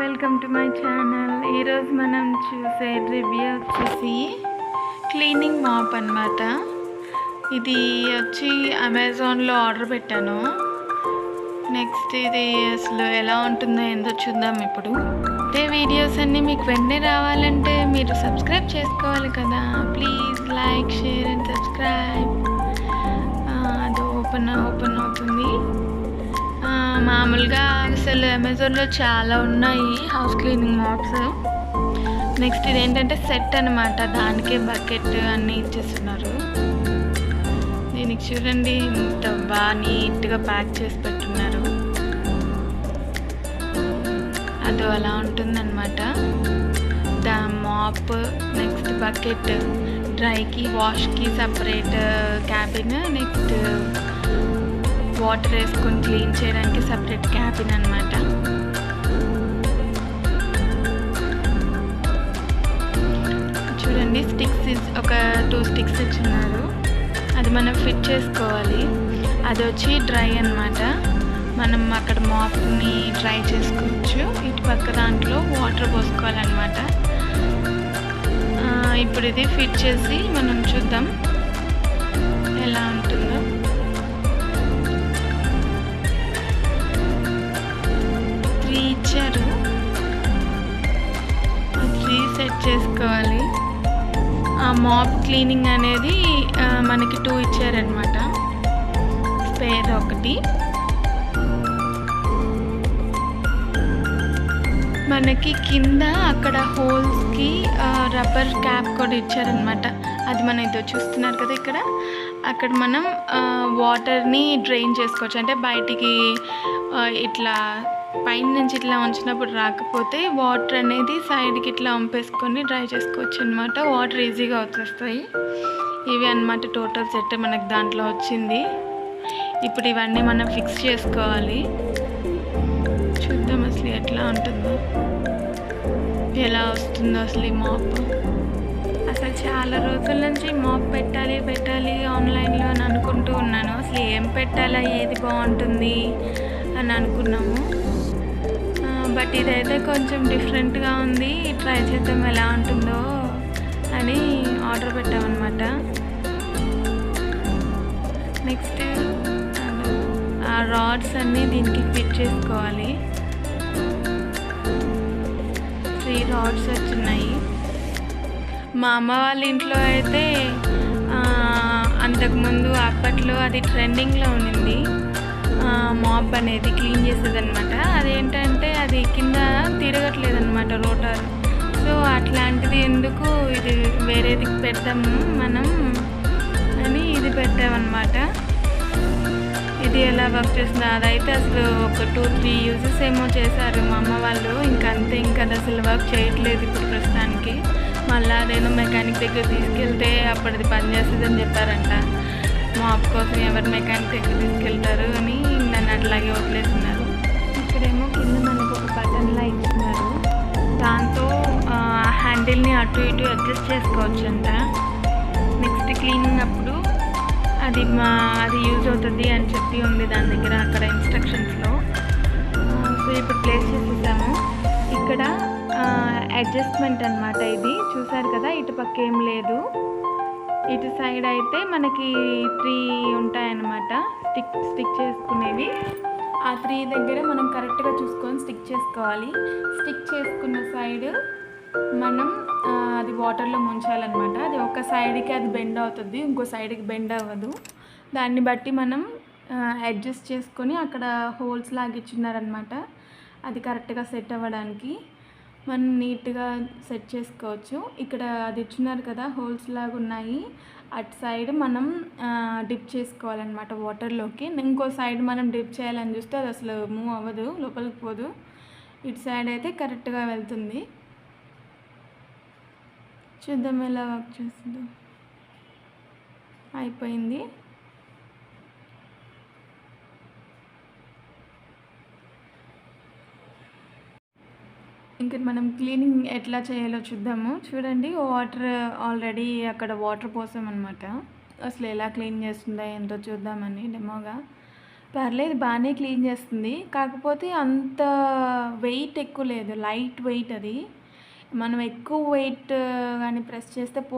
Welcome to my channel. ఈరోజు మనం చూసే రివ్యూ వచ్చేసి క్లీనింగ్ మాప్ అన్నమాట. ఇది వచ్చి అమెజాన్లో ఆర్డర్ పెట్టాను. నెక్స్ట్ ఇది అసలు ఎలా ఉంటుందో ఏందో చూద్దాం. ఇప్పుడు ఇదే వీడియోస్ అన్నీ మీకు వెంటనే రావాలంటే మీరు సబ్స్క్రైబ్ చేసుకోవాలి కదా. Please like, share and subscribe. అది ఓపెన్ అవుతుంది. మామూలుగా అసలు అమెజాన్లో చాలా ఉన్నాయి హౌస్ క్లీనింగ్ మాప్స్. నెక్స్ట్ ఇదేంటంటే సెట్ అనమాట, దానికే బకెట్ అన్నీ ఇచ్చేస్తున్నారు. దీనికి చూడండి ఇంత బాగా నీట్గా ప్యాక్ చేసి పెట్టున్నారు. అది అలా ఉంటుందన్నమాట. దా మాప్, నెక్స్ట్ బకెట్, డ్రైకి వాష్కి సపరేట్ క్యాబిన్, నెక్స్ట్ వాటర్ వేసుకొని క్లీన్ చేయడానికి సపరేట్ క్యాబిన్ అన్నమాట. చూడండి స్టిక్స్, ఒక 2 స్టిక్స్ ఇచ్చినారు. అది మనం ఫిట్ చేసుకోవాలి. అది వచ్చి డ్రై అన్నమాట. మనం అక్కడ మాప్ని డ్రై చేసుకోవచ్చు. ఇటు పక్క దాంట్లో వాటర్ పోసుకోవాలన్నమాట. ఇప్పుడు ఇది ఫిట్ చేసి మనం చూద్దాం ఎలా ఉంటుందో. ఇచ్చారు, 3 సెట్ చేసుకోవాలి. ఆ మాప్ క్లీనింగ్ అనేది మనకి 2 ఇచ్చారనమాట. స్పేర్ ఒకటి. మనకి కింద అక్కడ హోల్స్కి రబ్బర్ క్యాప్ కూడా ఇచ్చారనమాట. అది మనం ఇదో చూస్తున్నారు కదా ఇక్కడ. అక్కడ మనం వాటర్ని డ్రైన్ చేసుకోవచ్చు. అంటే బయటికి ఇట్లా పైన నుంచి ఇట్లా ఉంచినప్పుడు రాకపోతే వాటర్ అనేది సైడ్కి ఇట్లా వంపేసుకొని డ్రై చేసుకోవచ్చు అనమాట. వాటర్ ఈజీగా వచ్చేస్తాయి. ఇవి అన్నమాట టోటల్ సెట్ మనకు దాంట్లో వచ్చింది. ఇప్పుడు ఇవన్నీ మనం ఫిక్స్ చేసుకోవాలి. చూద్దాం అసలు ఎట్లా ఉంటుందో, ఎలా వస్తుందో అసలు ఈ మాప్. అసలు చాలా రోజుల నుంచి మాప్ పెట్టాలి ఆన్లైన్లో అని అనుకుంటూ ఉన్నాను. అసలు ఏం పెట్టాలా, ఏది బాగుంటుంది అని అనుకున్నాము. బట్ ఇదైతే కొంచెం డిఫరెంట్గా ఉంది. ట్రై చేద్దాం ఎలా ఉంటుందో అని ఆర్డర్ పెట్టామన్నమాట. నెక్స్ట్ ఆ రాడ్స్ అన్నీ దీనికి ఫిట్ చేసుకోవాలి. 3 రాడ్స్ వచ్చినాయి. మా అమ్మ వాళ్ళ ఇంట్లో అయితే అంతకుముందు అప్పట్లో అది ట్రెండింగ్లో ఉండింది. మాప్ అనేది క్లీన్ చేసేదన్నమాట. అదేంటంటే అది కింద తిరగట్లేదు అనమాట రోటర్. సో అట్లాంటిది ఎందుకు, ఇది వేరేది పెడతాము మనం అని ఇది పెట్టామన్నమాట. ఇది ఎలా వర్క్ చేస్తుందో అదైతే అసలు ఒక 2-3 యూజెస్ ఏమో చేశారు మా అమ్మ వాళ్ళు. ఇంకంతే, ఇంకా అది అసలు వర్క్ చేయట్లేదు ఇప్పుడు ప్రస్తుతానికి. మళ్ళీ అదేదో మెకానిక్ దగ్గర తీసుకెళ్తే అప్పటిది పనిచేస్తుందని చెప్పారంట. మాప్ కోసం ఎవరు మెకానిక్ దగ్గర తీసుకెళ్తారు అని నన్ను అట్లాగే వదిలేస్తున్నారు. ఇక్కడేమో కింద మనకు ఒక బటన్లా ఇస్తున్నారు. దాంతో హ్యాండిల్ని అటు ఇటు అడ్జస్ట్ చేసుకోవచ్చు అంట. నెక్స్ట్ క్లీనింగ్ అప్పుడు అది యూజ్ అవుతుంది అని చెప్పి ఉంది దాని దగ్గర అక్కడ ఇన్స్ట్రక్షన్స్లో. సో ఇప్పుడు ప్లేస్ చేసేసాము. ఇక్కడ అడ్జస్ట్మెంట్ అనమాట. ఇది చూసారు కదా, ఇటు పక్క ఏం లేదు. ఇటు సైడ్ అయితే మనకి 3 ఉంటాయన్నమాట స్టిక్ చేసుకునేవి. ఆ 3 దగ్గర మనం కరెక్ట్గా చూసుకొని స్టిక్ చేసుకోవాలి. స్టిక్ చేసుకున్న సైడ్ మనం అది వాటర్లో ముంచాలన్నమాట. అది ఒక సైడ్కి అది బెండ్ అవుతుంది, ఇంకో సైడ్కి బెండ్ అవ్వదు. దాన్ని బట్టి మనం అడ్జస్ట్ చేసుకొని అక్కడ హోల్స్ లాగిచ్చున్నారనమాట. అది కరెక్ట్గా సెట్ అవ్వడానికి మనం నీట్గా సెట్ చేసుకోవచ్చు. ఇక్కడ అది ఇచ్చున్నారు కదా, హోల్స్ లాగా ఉన్నాయి. అటు సైడ్ మనం డిప్ చేసుకోవాలన్నమాట వాటర్లోకి. ఇంకో సైడ్ మనం డిప్ చేయాలని చూస్తే అది అసలు మూవ్ అవ్వదు, లోపలికి పోదు. ఇటు సైడ్ అయితే కరెక్ట్గా వెళ్తుంది. చూద్దాం ఎలా వర్క్ చేస్తుందో. అయిపోయింది. ఇంకా మనం క్లీనింగ్ ఎట్లా చేయాలో చూద్దాము. చూడండి, వాటర్ ఆల్రెడీ అక్కడ వాటర్ పోసామన్నమాట. అసలు ఎలా క్లీన్ చేస్తుందో ఏంటో చూద్దామని డెమోగా. పర్లేదు బానే క్లీన్ చేస్తుంది. కాకపోతే అంత వెయిట్ ఎక్కువ లేదు. లైట్ వెయిట్ అది. మనం ఎక్కువ వెయిట్ గాని ప్రెస్ చేస్తే